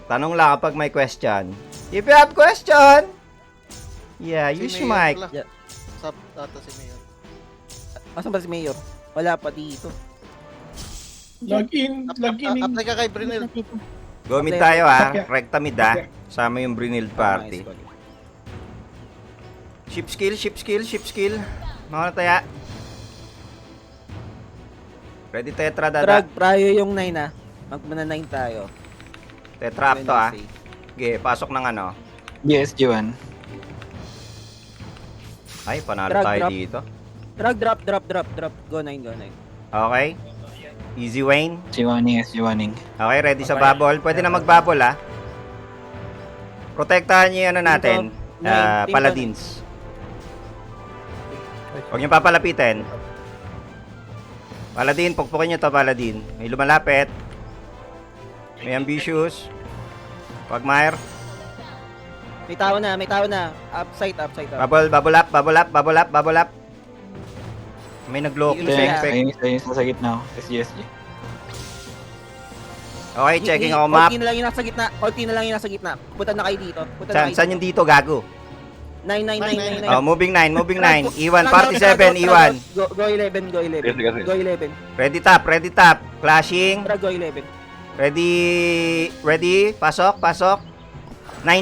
Tanong lang kapag may question. If you have question, yeah, use your mic. Yeah. Sub ata si Mayor. Asan ba si Mayor? Wala pa dito. Login. Apply ka kay Brinil. Go mid tayo Recta mid Sama yung Brunilde party. Ship skill. Mga taya. Ready tetra dada. Drag, prayo yung 9 Magmana 9 tayo. Tetra up to Okay, pasok ng ano. Yes, G1. Ay, panalo Drag, tayo drop. dito. Drag, drop. Go 9. Okay. Easy Wayne. G1ing, G1ing. Okay, ready sa bubble. Pwede na mag-bubble Protektahan niyo yung ano natin. Paladins. Huwag niyo papalapitin. Paladin, pukpukin niyo to Paladin. May lumalapit. May ambitious. Quagmire. May tao na. Upside up. Bubble up. May nag-lock. Ayun sa gitna. SGSG. Okay, checking ako map. Konti na lang yung nasa gitna. Punta na kayo dito. Saan yung dito, gago? 9. Oh, moving 9. E1, party 7, E1. Go 11. Go 11. Ready top. Clashing. Drag, go 11. Ready? Pasok. 9.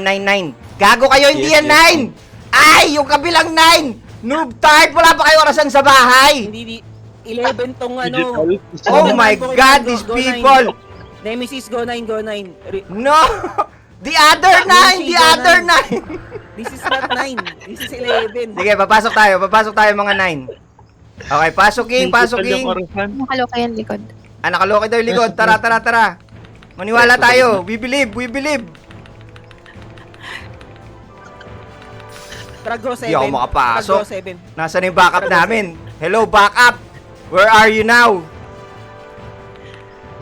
Gago kayo, hindi yan 9! Ay, yung kabilang 9! Noob tart, wala pa kayo orasan sa bahay! Hindi 11 tong ano. Oh my God, these people! Nemesis, go 9. No! The other 9! This is not 9. This is 11. Sige, papasok tayo mga 9. Okay, pasok, King. Nakaloka yan likod. Nakaloki daw yung likod. Tara. Maniwala tayo. We believe. Drag, go 7. Di ako makapasok. Drag, go 7. Nasaan yung backup namin? Hello, backup! Where are you now?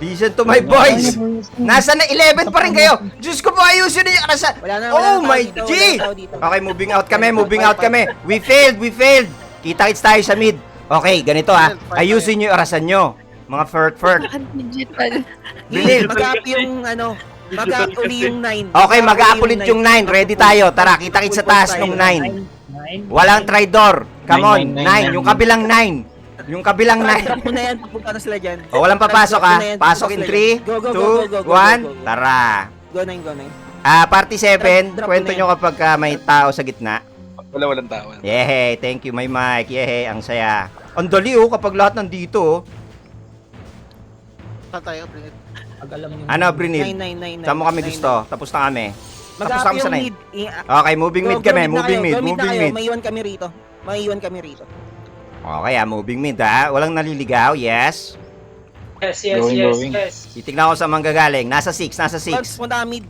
Listen to my voice! Nasa na 11 pa rin kayo! Diyos ko po, ayusin niyo! Wala Oh na my tao dito, G! wala na tao dito. Okay, moving out kami. We failed! Kita-kits tayo sa mid. Okay, ganito ayusin niyo yung orasan nyo. Mga fert. Digital. Believe. Mag-up yung ano. Mag-up uli yung 9. Okay, mag-up ulit yung 9. Ready tayo. Tara, kita-kits sa taas nung 9. Walang traitor. Come on, 9. Yung kabilang 9. Drop mo na yan. Pupunta na sila dyan. O, walang papasok Pasok in 3, 2, 1. Tara. Go 9. Party 7. Drop Kwento na yan. nyo kapag may tao sa gitna. Walang tao. Yehey, thank you, my mic. Yehey, ang saya. Ang dali kapag lahat nandito. Saan tayo, Brinil? Ano, Brinil? 9. Saan mo kami gusto? Tapos na kami. Tapos na Mag-up kami sa yung 9. mid. Okay, moving mid kami. Moving mid. May iwan kami rito. Okay, moving mid Walang naliligaw. Yes. Yes. Titignan ko sa manggagaling. Nasa 6. Fronts, punta ka mid.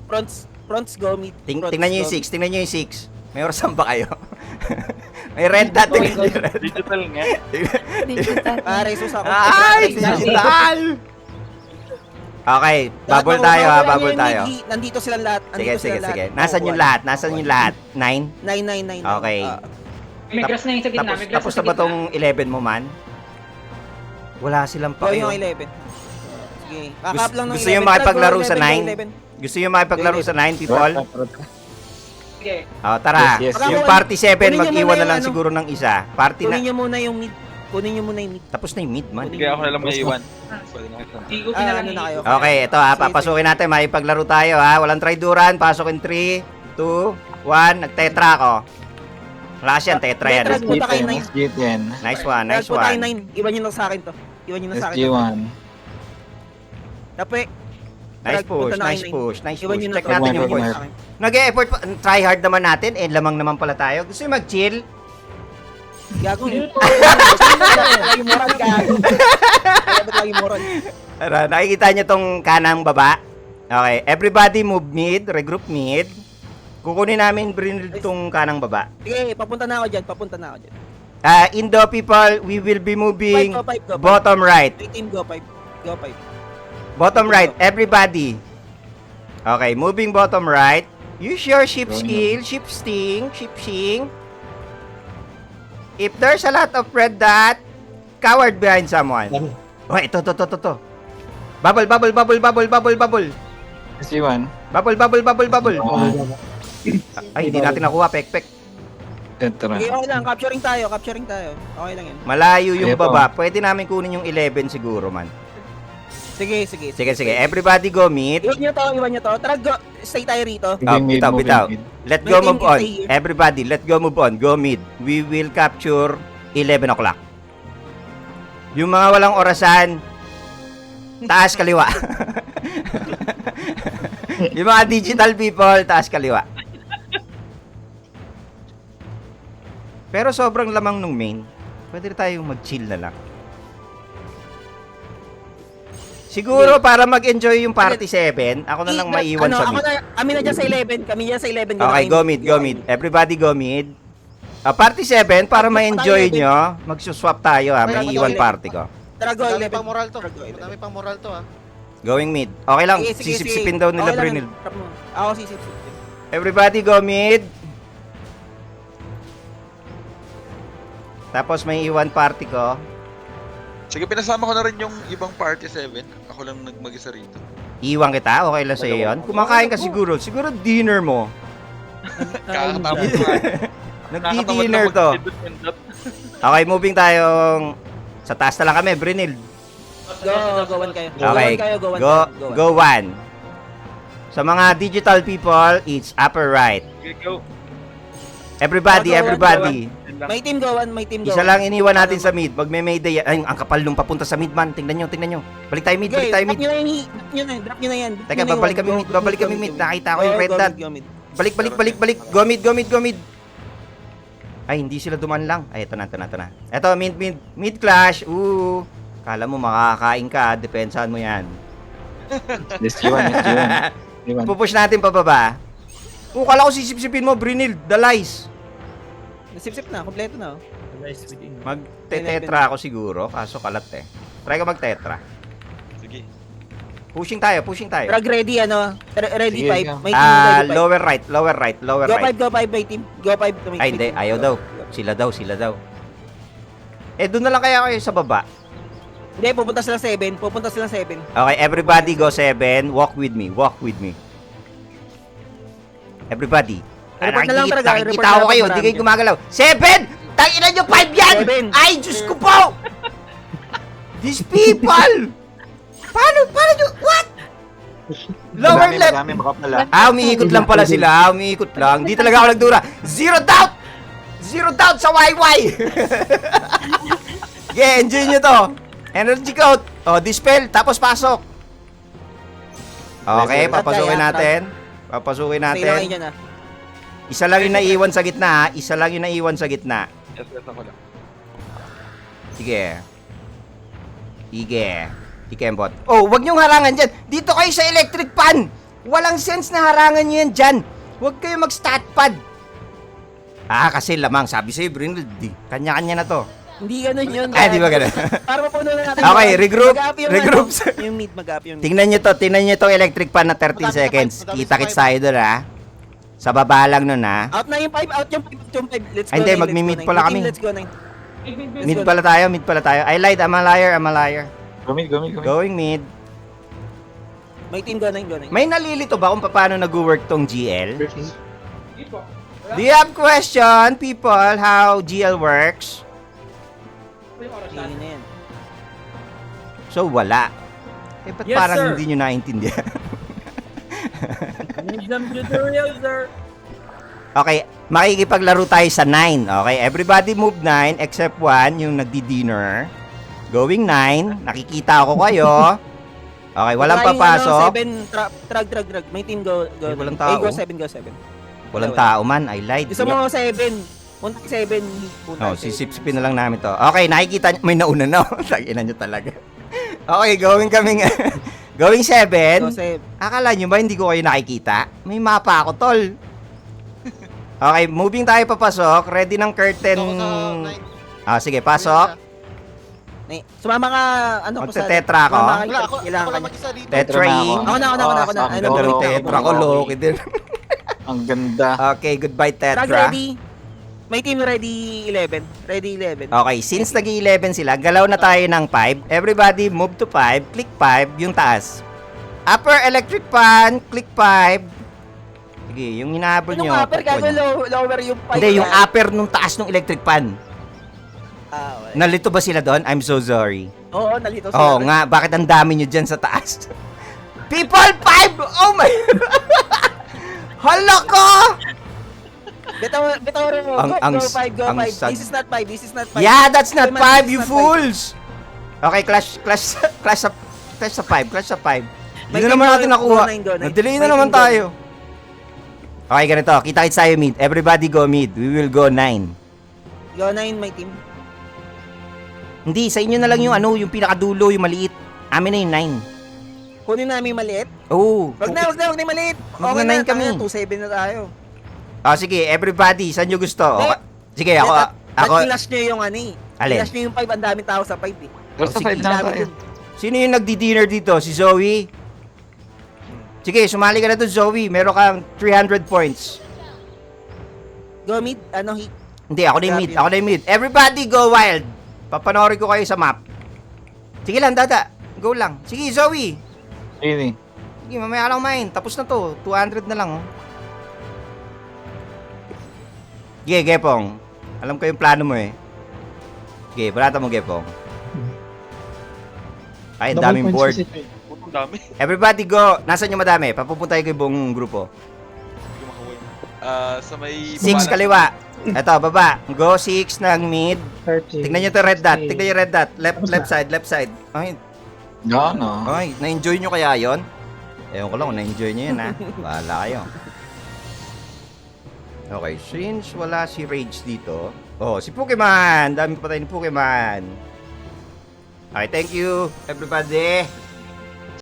Fronts, go mid. Tingnan nyo yung 6. May orasan ba kayo? May red dot. Digital nga. Digital. Pare, sus ako. Ay, digital! Okay, bubble tayo bubble tayo. Nandito silang lahat. Sige. Nasaan yung lahat? 9? 9. Okay. May grass na yung sa gitna. Tapos na ba tong 11 mo, man? Wala silang Go pakiyo. yung 11. Sige. Kakap lang ng 11. Gusto nyo makipaglaro Go sa 11. 9? Gusto nyo makipaglaro sa 9, people? Sige. Tara. Yes. Yung party 7, Kunin nyo mag-iwan muna na lang yung siguro ng isa. Party na. Kunin nyo muna yung mid. Tapos na yung mid, man. Kaya ako na lang may iwan. Igo na lang Ano na kayo? Okay, ito papasukin natin. Makipaglaro tayo Walang traiduran. Pasok in 3, 2, 1. Nag-tetra ako. Wala kasi yan, tetra yan. Tetra. Punta kayo 9. SG10. Nice one. Punta kayo 9. Iwan nyo lang sa akin to. SG1. Tapos, Nice punta na kayo push. Iwan nyo na Check natin yung Quagmire. points. Nag-e-effort pa. Try hard naman natin. Lamang naman pala tayo. Gusto nyo mag-chill? gago. Lagi moral, gago. Lagi moral. Tara, nakikita nyo tong kanang baba? Okay, everybody move mid, regroup mid. Kukunin namin Brinil tong kanang baba. Sige, papunta na ako dyan. Indo people, we will be moving Go five. bottom right. 18, go 5. Bottom right, everybody. Okay, moving bottom right. Use your ship skill, ship sting. If there's a lot of red dot, coward behind someone. Oh, ito. Bubble. SG1. Bubble. Ay, hindi natin nakuha, pek. Tetra. Okay, okay lang. Capturing tayo. Okay lang yan. Malayo yung Eto. baba. Pwede namin kunin yung 11 siguro, man. Sige. Sige. Everybody go mid. Iwan nyo to. Tara, go. Stay tayo rito. Bitaw. Let go, May team move on. stay here. Everybody, let go, move on. Go mid. We will capture 11 o'clock. Yung mga walang orasan, taas kaliwa. Yung mga digital people, taas kaliwa. Pero sobrang lamang nung main. Pwede tayong mag-chill na lang. Siguro para mag-enjoy yung party 7, ako na lang maiwan sa mid. Kami na dyan sa 11. Okay, go mid. Everybody go mid. Party 7, para ma-enjoy nyo, magsuswap tayo ha. May iwan party ko. Tara, go Madami 11. pang moral to. Tara, go 11. Madami pang moral to ah. Going mid. Okay lang, Sige. sisipsipin daw nila Okay lang, Brunel. trap mo. Ako sisipsip. Everybody go mid. Tapos may iwan party ko. Sige, pinasama ko na rin yung ibang party 7. Ako lang mag-isa rito. Iwan kita, okay lang sa'yo yun. Kumakain ka siguro. Siguro dinner mo. Kakatapos ko nga. Nagdi-dinner to. Okay, moving tayong... Sa taas na lang kami, Brunel. Go one kayo. Okay, Go one. go one. Sa mga digital people, it's upper right. Okay, go. Everybody. May team go one. Isa lang iniwan natin sa mid. Pag may mayday, ay, ang kapal nung papunta sa mid man. Tingnan nyo. Balik tayo mid. Drop nyo na yan. Teka, babalik kami mid. Nakita ko yung red dot. Balik. Go mid. Ay, hindi sila duman lang. Ay, ito na. Ito, mid clash. Kala mo makakain ka, depensahan mo yan. SG1. Pupush natin pababa. Kala ko sisipsipin mo, Brunel. Dalies. Sip na, kompleto na. Magte-tetra ako siguro, kaso kalat eh. Try ka mag-tetra. Sige. Pushing tayo. Drag ready, ready Sige, 5. May team ready 5. Lower right. Go 5, may team. Go 5. Ay, hindi. Ayaw daw. Sila daw. Eh, doon na lang kaya kayo sa baba. Hindi, pupunta silang 7. Okay, everybody go 7. Walk with me. Everybody. Report na lang talaga, report Nakikita na ko lang kayo. marami Hindi kayo dyan. gumagalaw. 7! Tangina nyo, 5 yan! 7. Ay, Diyos ko po! These people! Paano nyo? What? Lower left. Madami makapala. Umiikot lang pala sila. Umiikot lang. Hindi talaga ako nagdura. Zero doubt sa YY. Yeah, enjoy nyo to. Energy coat. Dispel. Tapos pasok. Okay, papasukin natin. Stay lang kayo dyan, Isa lang yung naiwan sa gitna. Yes, ako lang. Sige. Ikembot. Wag niyong harangan dyan. Dito kayo sa electric pan. Walang sense na harangan niyo yan dyan. Huwag kayo mag-stat pad. Kasi lamang. Sabi sa'yo, Brunel, kanya-kanya na to. Hindi ganun yun. Di ba ganun? Para mapuno na natin. Okay, regroup. Regroup. Yung mid, mag-up yung mid. Tingnan nyo to electric pan na 13 seconds. Kita-kits tayo doon, ha? Sa baba lang nun, ha? Out na yung 5, yung 5. Let's go. Hindi, 9, magmi-mid let's go, pala 9. kami. Let's go, 9. Mid pala tayo. I lied, I'm a liar. Gumid. Going mid. May team go 9. May nalilito ba kung paano nag-work tong GL? Hindi po. Do you have question, people, how GL works? Ito yung orasan. Hindi na yan. So, wala. Ba't Yes, parang sir. hindi nyo naintindihan? Exam tutorial, sir. Okay, makikipaglaro tayo sa 9. Okay, everybody move 9 except 1, yung nagdi-dinner. Going 9, nakikita ko kayo. Okay, walang papasok. 7, drag. May team go. Ay, walang 9. tao. Go 7. Walang tao man, I lied. Gusto mo 7. Punta 7. Sisipsipin na lang namin to. Okay, nakikita nyo, may nauna na. Taginan nyo talaga. Okay, going 7. Go 7. Akala nyo ba hindi ko kayo nakikita? May mapa ako, tol. Okay, moving tayo papasok. Ready ng curtain. Sige, pasok. Sumama ka, Magte-tetra ako. Wala ako lang mag-isa dito. Tetraing. Ako na. Ang ganda ng tetra ko, Loki din. Ang ganda. Okay, goodbye, Drag tetra. ready. May team ready 11. Ready 11. Okay, since nag-11 sila, galaw na tayo ng 5. Everybody move to 5. Click 5, yung taas. Upper electric pan, click 5. Sige, yung hinahabol Yung nyo. upper, gago takbuhan nyo. lower yung pipe. Hindi, yung upper nung taas ng electric pan. Okay. Nalito ba sila doon? I'm so sorry. Oo, nalito Oo nga, bakit ang dami nyo dyan sa taas? People 5! Oh my... Hala ko! Bitaw rin mo. Go 5, go 5. sad. This is not 5, this is not 5. Yeah, that's not This 5, is you not fools! Okay, clash sa 5, clash sa 5. Hindi May na naman team natin go, nakuha. go nine, go nine. Nag-delay na May naman team go tayo. Okay, ganito. Kita-kits tayo mid. Everybody go mid. We will go 9. Go 9, my team. Hindi, sa inyo na lang yung ano, yung pinakadulo, yung maliit. Amin na yung 9. Kunin namin yung maliit. Oo. Wag na yung maliit. Mag Okay na na, nine kami. 2-7 na tayo. Ah, sige, everybody, saan nyo gusto? Hindi. Okay. Sige, ako, Nag-flash nyo yung ano eh. Alin? Flash nyo yung 5, ang daming tao sa 5 eh. Basta sige, 5 na Dami tayo. dun. sino yung nagdi-dinner dito? Si Zoe? Sige, sumali ka na doon, Zoe. Meron kang 300 points. Go mid, ano hit. Hindi, ako na yung mid. Ako na yung mid. Everybody go wild. Papanoorin ko kayo sa map. Sige lang, Dada. Go lang. Sige, Zoe. Ini. Sige, mamaya lang main. Tapos na to. 200 na lang, oh. Sige, Gepong. Alam ko yung plano mo, eh. Sige, balata mo, Gepong. Ay, daming board. Putong dami. Everybody go. Nasaan yung madami? Papupuntahin ko yung buong grupo. Sa may... 6 kaliwa. Eto, baba. Go 6 ng mid. 30. Tignan nyo to red dot. Tignan nyo red dot. Left side, left side. Ay, Gano. ay, na-enjoy nyo kaya yon? Ewan ko lang kung na-enjoy nyo yun, ha? Bahala kayo. Okay, since wala si Rage dito. Oh, si Pokemon! Dami pa tayo ni Pokemon. Okay, thank you, everybody.